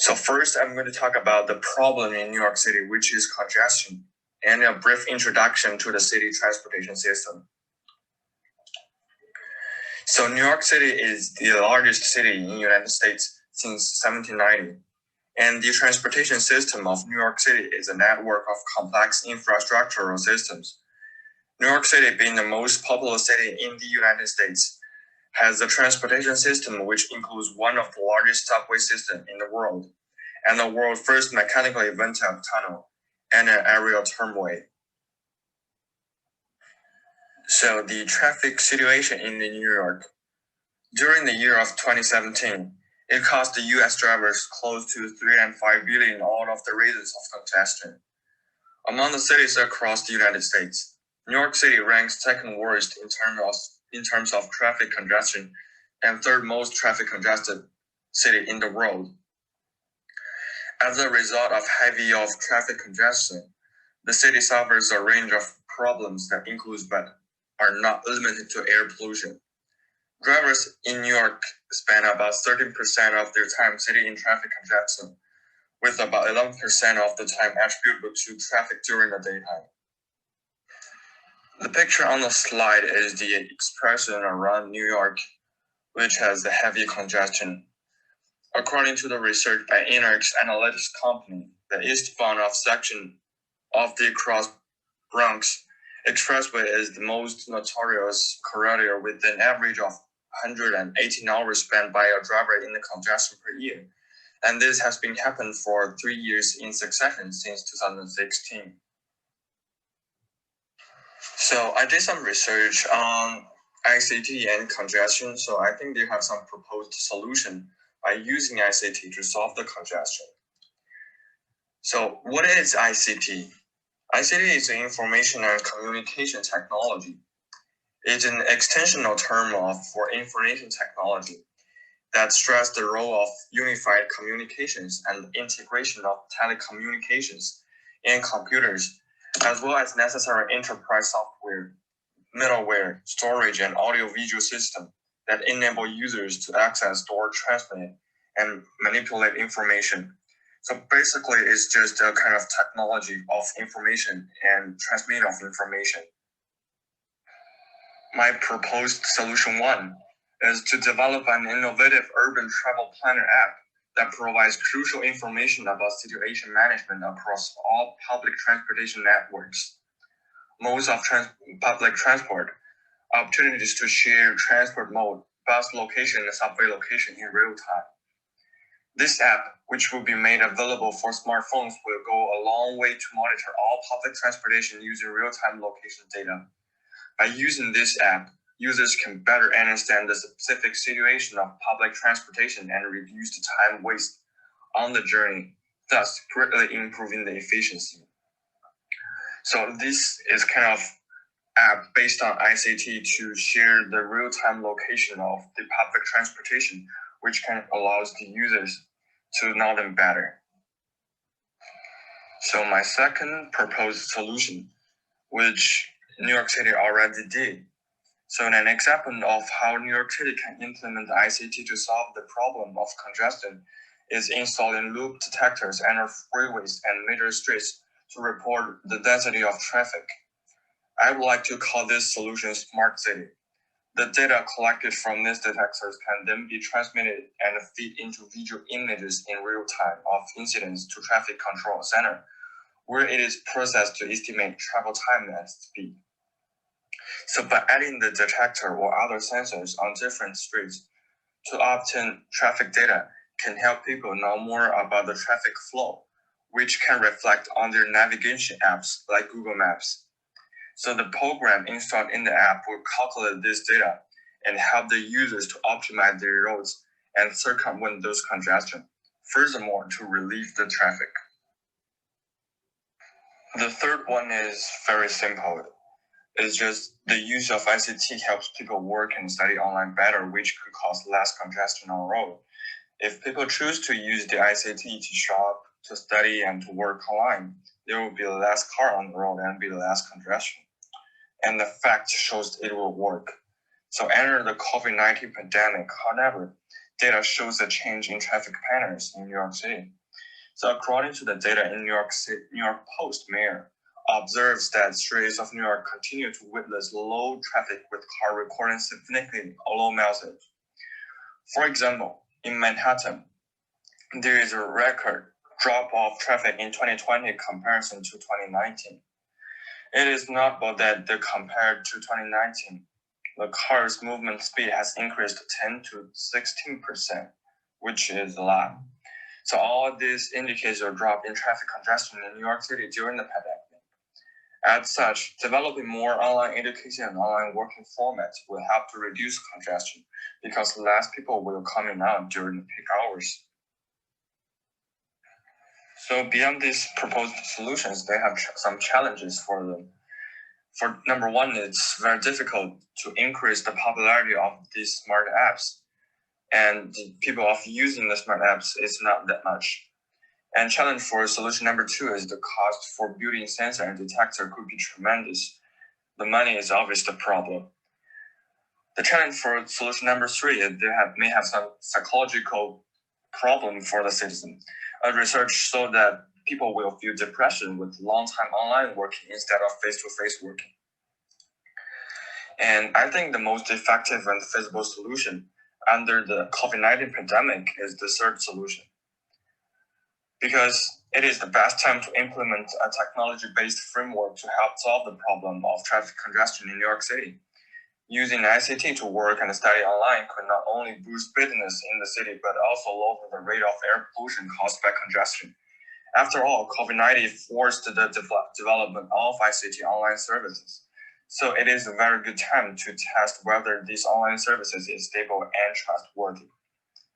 So first, I'm going to talk about the problem in New York City, which is congestion, and a brief introduction to the city transportation system. So New York City is the largest city in the United States since 1790, and the transportation system of New York City is a network of complex infrastructural systems. New York City, being the most populous city in the United States, has a transportation system which includes one of the largest subway systems in the world, and the world's first mechanically vented tunnel, and an aerial tramway. So the traffic situation in New York. During the year of 2017, it cost the US drivers close to $305 billion out of the reasons of congestion. Among the cities across the United States, New York City ranks second worst in terms of traffic congestion and third most traffic congested city in the world. As a result of heavy traffic congestion, the city suffers a range of problems that includes but are not limited to air pollution. Drivers in New York spend about 13% of their time sitting in traffic congestion, with about 11% of the time attributable to traffic during the daytime. The picture on the slide is the expression around New York, which has a heavy congestion. According to the research by Enerx Analytics Company, the eastbound section of the Cross Bronx Expressway is the most notorious corridor, with an average of 118 hours spent by a driver in the congestion per year, and this has been happening for 3 years in succession since 2016. So I did some research on ICT and congestion, so I think they have some proposed solution by using ICT to solve the congestion. So what is ICT? ICT is the information and communication technology. It's an extensional term for information technology that stresses the role of unified communications and integration of telecommunications and computers, as well as necessary enterprise software, middleware, storage, and audio-visual system that enable users to access, store, transmit, and manipulate information. So basically, it's just a kind of technology of information and transmit of information. My proposed solution 1 is to develop an innovative urban travel planner app that provides crucial information about situation management across all public transportation networks, modes of public transport, opportunities to share transport mode, bus location, and subway location in real time. This app, which will be made available for smartphones, will go a long way to monitor all public transportation using real-time location data. By using this app, users can better understand the specific situation of public transportation and reduce the time waste on the journey, thus greatly improving the efficiency. So this is kind of app based on ICT to share the real-time location of the public transportation, which kind of allows the users to know them better. So my second proposed solution, which New York City already did. So an example of how New York City can implement ICT to solve the problem of congestion is installing loop detectors on freeways and major streets to report the density of traffic. I would like to call this solution Smart City. The data collected from these detectors can then be transmitted and feed into visual images in real time of incidents to traffic control center, where it is processed to estimate travel time and speed. So by adding the detector or other sensors on different streets to obtain traffic data can help people know more about the traffic flow, which can reflect on their navigation apps like Google Maps. So the program installed in the app will calculate this data and help the users to optimize their roads and circumvent those congestion. Furthermore, to relieve the traffic. The third one is very simple. It's just the use of ICT helps people work and study online better, which could cause less congestion on the road. If people choose to use the ICT to shop, to study, and to work online, there will be less car on the road and be less congestion. And the fact shows it will work. So enter the COVID-19 pandemic. However, data shows a change in traffic patterns in New York City. So according to the data in New York Post Mayor observes that streets of New York continue to witness low traffic with car recording significantly low mileage. For example, in Manhattan, there is a record drop of traffic in 2020 comparison to 2019. It is notable that compared to 2019, the car's movement speed has increased 10 to 16%, which is a lot. So all this indicates a drop in traffic congestion in New York City during the pandemic. As such, developing more online education and online working formats will help to reduce congestion because less people will come in and out during the peak hours. So beyond these proposed solutions, they have some challenges for them. For number one, it's very difficult to increase the popularity of these smart apps. And the people of using the smart apps is not that much. And challenge for solution number two is the cost for building sensor and detector could be tremendous. The money is always the problem. The challenge for solution number three is they may have some psychological problem for the citizen. A research showed that people will feel depression with long time online working instead of face-to-face working. And I think the most effective and feasible solution under the COVID-19 pandemic is the third solution. Because it is the best time to implement a technology-based framework to help solve the problem of traffic congestion in New York City. Using ICT to work and study online could not only boost business in the city, but also lower the rate of air pollution caused by congestion. After all, COVID-19 forced the development of ICT online services. So it is a very good time to test whether these online services is stable and trustworthy.